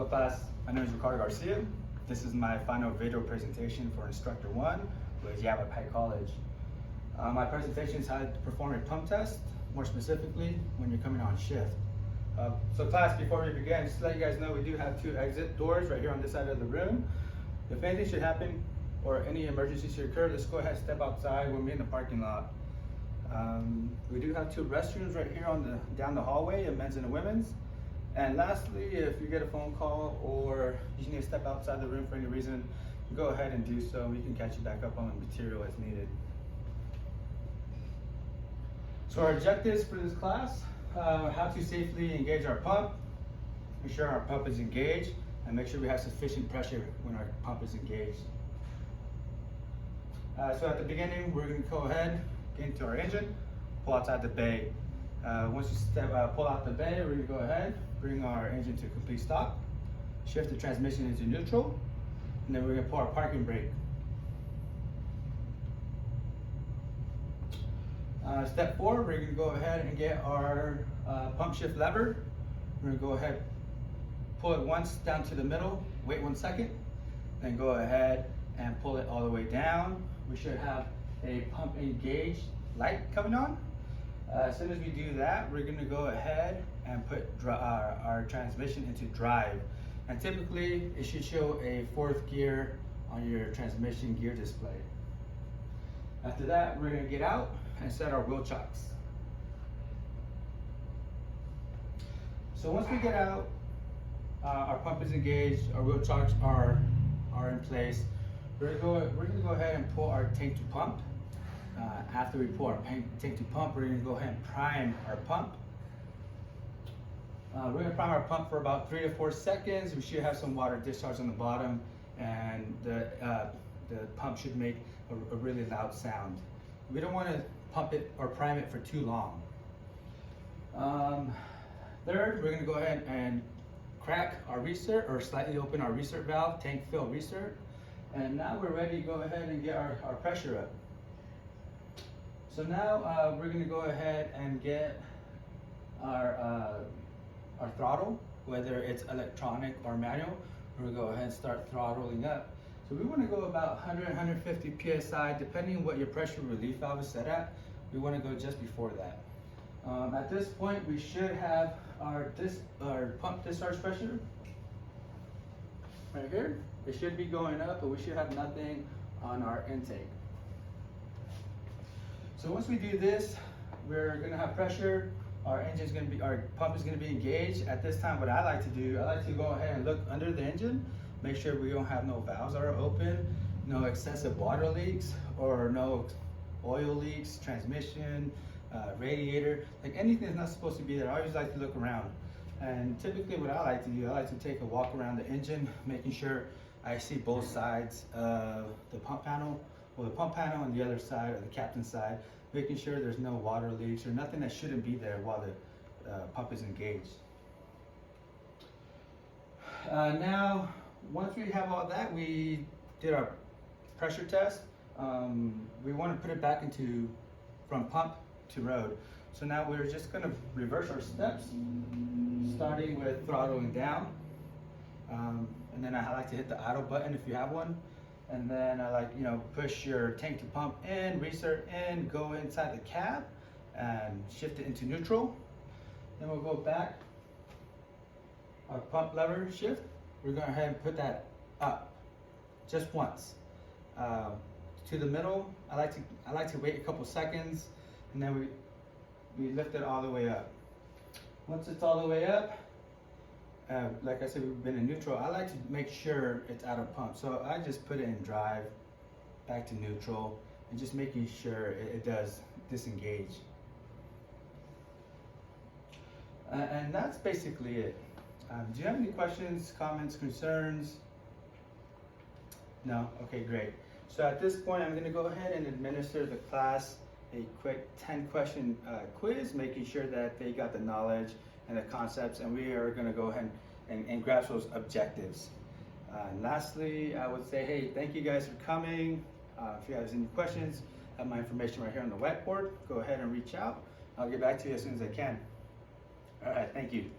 Hello class, my name is Ricardo Garcia. This is my final video presentation for Instructor I with Yavapai College. My presentation is how to perform a pump test, more specifically when you're coming on shift. So class, before we begin, just to let you guys know we do have 2 exit doors right here on this side of the room. If anything should happen or any emergency should occur, let's go ahead and step outside. We'll meet in the parking lot. We do have 2 restrooms right here on down the hallway, a men's and a women's. And lastly, if you get a phone call or you need to step outside the room for any reason, go ahead and do so. We can catch you back up on the material as needed. So our objectives for this class, how to safely engage our pump, make sure our pump is engaged, and make sure we have sufficient pressure when our pump is engaged. So at the beginning, we're going to go ahead, get into our engine, pull outside the bay. Once you pull out the bay, we're going to go ahead, bring our engine to complete stop, shift the transmission into neutral, and then we're going to pull our parking brake. Step 4, we're going to go ahead and get our pump shift lever. We're going to go ahead, pull it once down to the middle, wait 1 second, then go ahead and pull it all the way down. We should have a pump engaged light coming on. As soon as we do that, we're going to go ahead and put our transmission into drive. And typically, it should show a 4th gear on your transmission gear display. After that, we're going to get out and set our wheel chocks. So once we get out, our pump is engaged, our wheel chocks are in place. We're going to go ahead and pull our tank to pump. After we pull our tank to pump, we're going to go ahead and prime our pump. We're going to prime our pump for about 3 to 4 seconds. We should have some water discharge on the bottom, and the pump should make a really loud sound. We don't want to pump it or prime it for too long. Third, we're going to go ahead and crack our recert or slightly open our recert valve, tank fill recert. And now we're ready to go ahead and get our pressure up. So now we're going to go ahead and get our throttle, whether it's electronic or manual. We're going to go ahead and start throttling up. So we want to go about 100, 150 psi, depending on what your pressure relief valve is set at. We want to go just before that. At this point, we should have our pump discharge pressure right here. It should be going up, but we should have nothing on our intake. So once we do this, we're going to have pressure. Our pump is going to be engaged. At this time, what I like to do, I like to go ahead and look under the engine, make sure we don't have no valves that are open, no excessive water leaks, or no oil leaks, transmission, radiator, like anything that's not supposed to be there. I always like to look around. And typically what I like to do, I like to take a walk around the engine, making sure I see both sides of the pump panel, or the pump panel on the other side, or the captain's side, making sure there's no water leaks or nothing that shouldn't be there while the pump is engaged. Now, once we have all that, we did our pressure test. We want to put it back from pump to road. So now we're just going to reverse our steps, starting with throttling down. And then I like to hit the idle button if you have one. And then I like, push your tank to pump in, recert in, go inside the cab and shift it into neutral. Then we'll go back, our pump lever shift. We're going to go ahead and put that up just once. To the middle, I like to wait a couple seconds, and then we lift it all the way up. Once it's all the way up, like I said, we've been in neutral. I like to make sure it's out of pump. So I just put it in drive, back to neutral, and just making sure it does disengage. And that's basically it. Do you have any questions, comments, concerns? No? Okay, great. So at this point, I'm going to go ahead and administer the class a quick 10-question quiz, making sure that they got the knowledge and the concepts, and we are going to go ahead and grasp those objectives. Lastly, I would say, hey, thank you guys for coming. If you have any questions, I have my information right here on the whiteboard. Go ahead and reach out. I'll get back to you as soon as I can. All right, thank you.